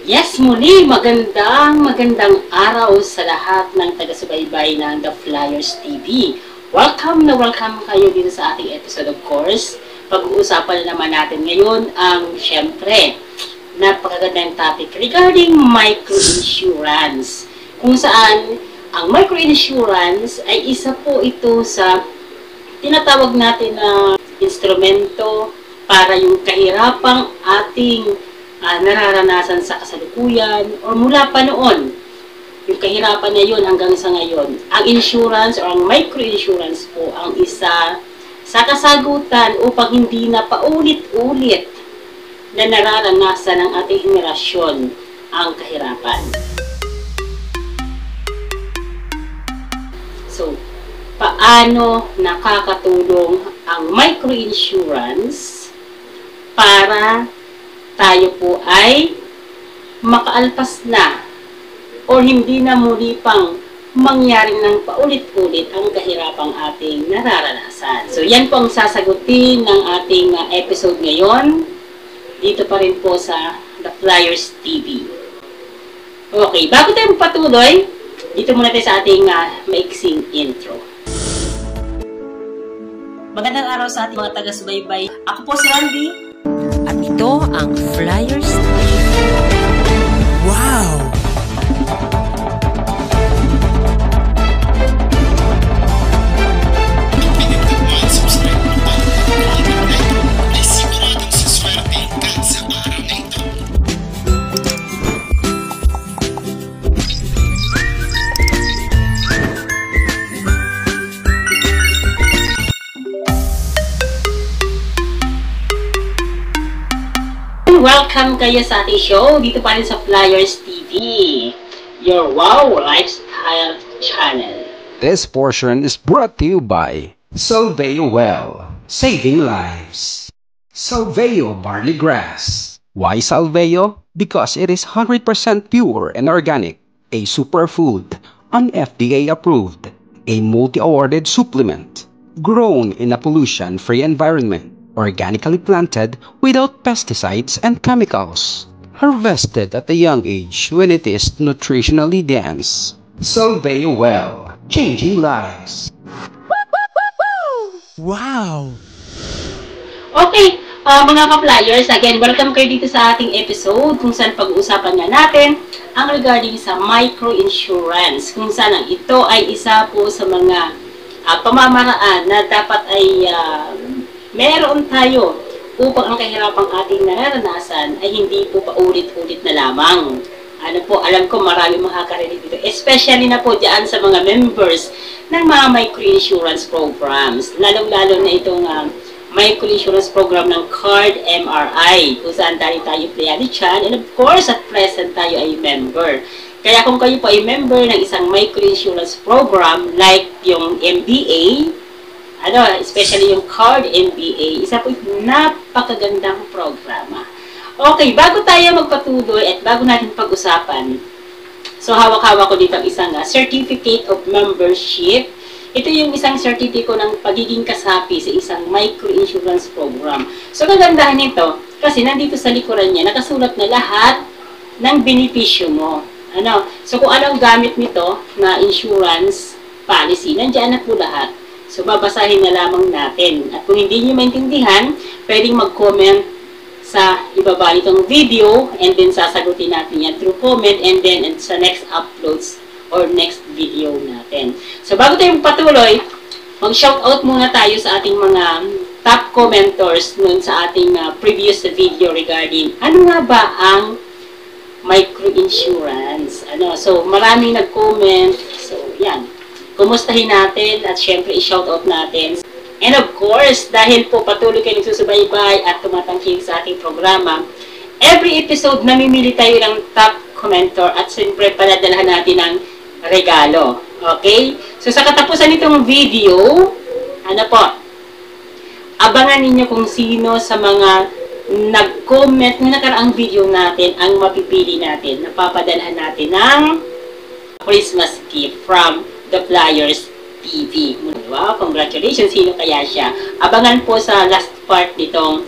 Yes, muli, magandang araw sa lahat ng taga-subaybay ng The Flyers TV. Welcome kayo dito sa ating episode, of course. Pag-uusapan naman natin ngayon ang, syempre, napakagandang topic regarding microinsurance. Kung saan, ang microinsurance ay isa po ito sa tinatawag natin na instrumento para yung kahirapang ating nararanasan sa kasalukuyan o mula pa noon, yung kahirapan na yun hanggang sa ngayon. Ang insurance o ang microinsurance po ang isa sa kasagutan upang hindi na paulit-ulit na nararanasan ng ating henerasyon ang kahirapan. So, paano nakakatulong ang microinsurance para tayo po ay makaalpas na o hindi na muli pang mangyari ng paulit-ulit ang kahirapang ating nararanasan. So, yan po ang sasagutin ng ating episode ngayon. Dito pa rin po sa The Flyers TV. Okay, bago tayo magpatuloy, dito muna tayo sa ating maiksing intro. Magandang araw sa ating mga taga-subaybay. Ako po si Randy. At ito ang Flyers TV. Wow! Welcome kayo sa ating show dito pa rin sa Flyers TV, your wow lifestyle channel. This portion is brought to you by Solveo Well, saving lives. Solveo Barley Grass. Why Solveo? Because it is 100% pure and organic, a superfood, an FDA approved, a multi-awarded supplement, grown in a pollution-free environment, organically planted without pesticides and chemicals, harvested at a young age when it is nutritionally dense. Solveo Well, changing lives. Wow! Okay, mga ka-flyers, again, welcome kayo dito sa ating episode kung saan pag-uusapan nga natin ang regarding sa microinsurance, kung saan ang ito ay isa po sa mga pamamaraan na dapat ay meron tayo upang ang kahirapang ating nararanasan ay hindi po paulit-ulit na lamang. Ano po, alam ko marami makaka-relate dito, especially na po dyan sa mga members ng mga microinsurance programs. Lalong-lalo na itong microinsurance program ng Card MRI, kung saan tayo pleyado dyan, and of course, at present tayo ay member. Kaya kung kayo po ay member ng isang microinsurance program like yung MBA, especially yung Card MBA, isa po napakagandang programa. Okay, bago tayo magpatuloy at bago natin pag-usapan, so hawak-hawak ko dito ang isang Certificate of Membership. Ito yung isang certificate ng pagiging kasapi sa isang microinsurance program. So, kagandahan nito, kasi nandito sa likuran niya, nakasulat na lahat ng benepisyo mo. So, kung anong gamit nito na insurance policy, nandiyan na po lahat. So, babasahin na lamang natin. At kung hindi nyo maintindihan, pwedeng mag-comment sa ibaba nitong video and then sasagutin natin yan through comment and then sa next uploads or next video natin. So, bago tayo patuloy, mag-shoutout muna tayo sa ating mga top commenters nun sa ating previous video regarding ano nga ba ang microinsurance. So, maraming nag-comment. So, yan. Kumustahin natin at syempre i-shoutout natin. And of course, dahil po patuloy kayo nagsusubaybay at tumatangkilik sa ating programa, every episode namimili tayo ng top commenter at syempre paladalahan natin ng regalo. Okay? So sa katapusan nitong video, abangan ninyo kung sino sa mga nag-comment na nakaraang video natin ang mapipili natin. Napapadalhan natin ng Christmas gift from The Flyers TV. Wow, congratulations! Sino kaya siya? Abangan po sa last part nitong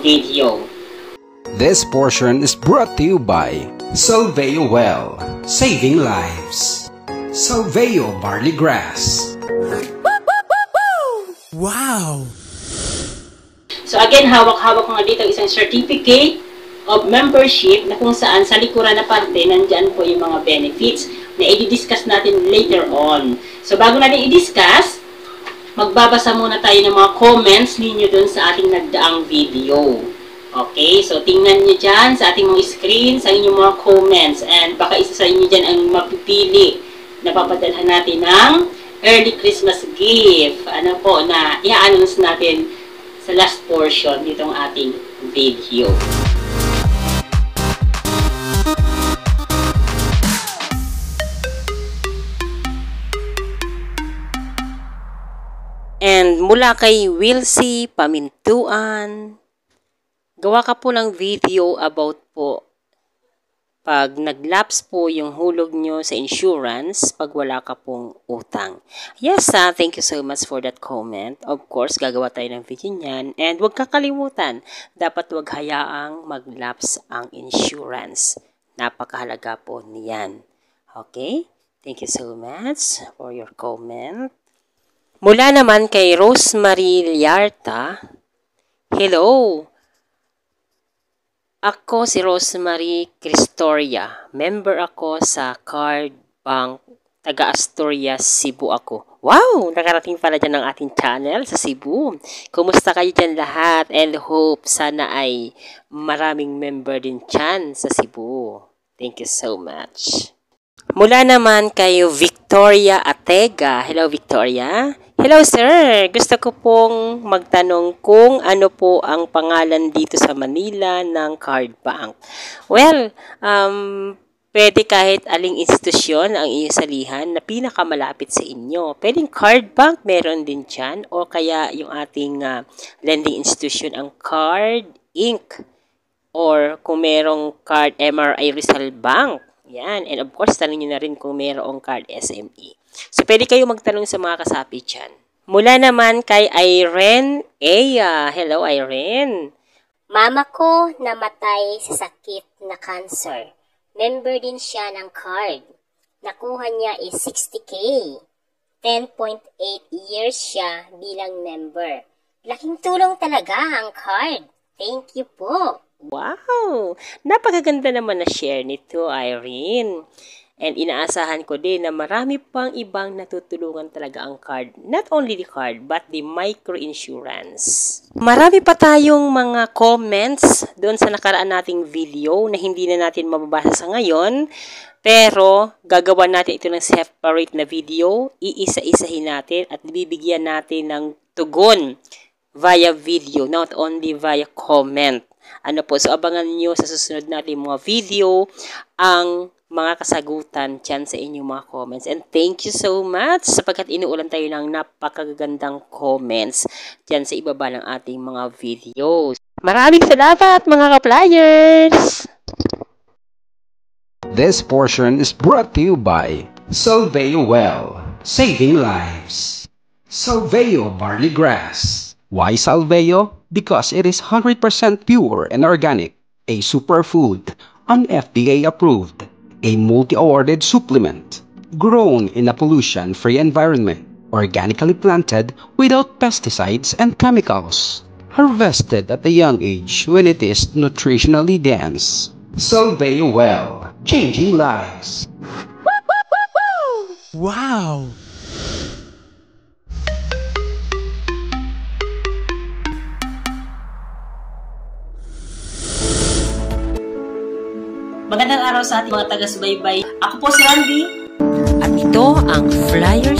video. This portion is brought to you by Solveo Well, saving lives. Solveo Barley Grass. Wow! So again, hawak-hawak ko nga dito isang certificate of membership na kung saan sa likuran na parte, nandyan po yung mga benefits na i-discuss natin later on. So bago natin i-discuss, magbabasa muna tayo ng mga comments ninyo dun sa ating nagdaang video. Okay, so tingnan nyo dyan sa ating mga screen, sa inyong mga comments, and baka isa sa inyo dyan ang mapipili na papadalhan natin ng early Christmas gift. Ano po na i-announce natin sa last portion nitong ating video. And mula kay Wilsie Pamintuan, gawa ka po ng video about po pag nag-lapse po yung hulog nyo sa insurance pag wala ka pong utang. Yes, thank you so much for that comment. Of course, gagawa tayo ng video niyan. And huwag kakalimutan, dapat huwag hayaang mag-lapse ang insurance. Napakahalaga po niyan. Okay? Thank you so much for your comment. Mula naman kay Rosemary Liarta, hello! Ako si Rosemary Cristoria. Member ako sa Card Bank, taga Asturias, Cebu ako. Wow! Nakarating pala dyan ng ating channel sa Cebu. Kumusta kayo dyan lahat? And hope sana ay maraming member din dyan sa Cebu. Thank you so much. Mula naman kay Victoria Atega. Hello, Victoria. Hello, sir. Gusto ko pong magtanong kung ano po ang pangalan dito sa Manila ng Card Bank. Well, pwede kahit aling institusyon ang iyong salihan na pinakamalapit sa inyo. Pwedeng Card Bank, meron din dyan. O kaya yung ating lending institution, ang Card Inc. Or kung merong Card MRI Rizal Bank. Yan. And of course, tanong nyo na rin kung mayroong Card SME. So, pwede kayo magtanong sa mga kasapi dyan. Mula naman kay Irene Eya. Hello, Irene. Mama ko namatay sa sakit na cancer. Member din siya ng card. Nakuha niya is 60K. 10.8 years siya bilang member. Laking tulong talaga ang card. Thank you po. Wow! Napakaganda naman na share nito, Irene. And inaasahan ko din na marami pang ibang natutulungan talaga ang card. Not only the card, but the micro-insurance. Marami pa tayong mga comments doon sa nakaraan nating video na hindi na natin mababasa sa ngayon. Pero gagawa natin ito ng separate na video. Iisa-isahin natin at bibigyan natin ng tugon via video, not only via comment. Ano po, so abangan nyo sa susunod natin mga video ang mga kasagutan dyan sa inyong mga comments. And thank you so much sapagkat inuulan tayo ng napakagandang comments dyan sa ibaba ng ating mga videos. Maraming salamat mga ka-flyers! This portion is brought to you by Solveo Well, saving lives. Solveo Barley Grass. Why Solveo? Because it is 100% pure and organic, a superfood, an FDA approved, a multi-awarded supplement, grown in a pollution-free environment, organically planted without pesticides and chemicals, harvested at a young age when it is nutritionally dense. Solveo Well, changing lives. Wow! Magandang araw sa ating mga taga-subaybay. Ako po si Randy. At ito ang Flyers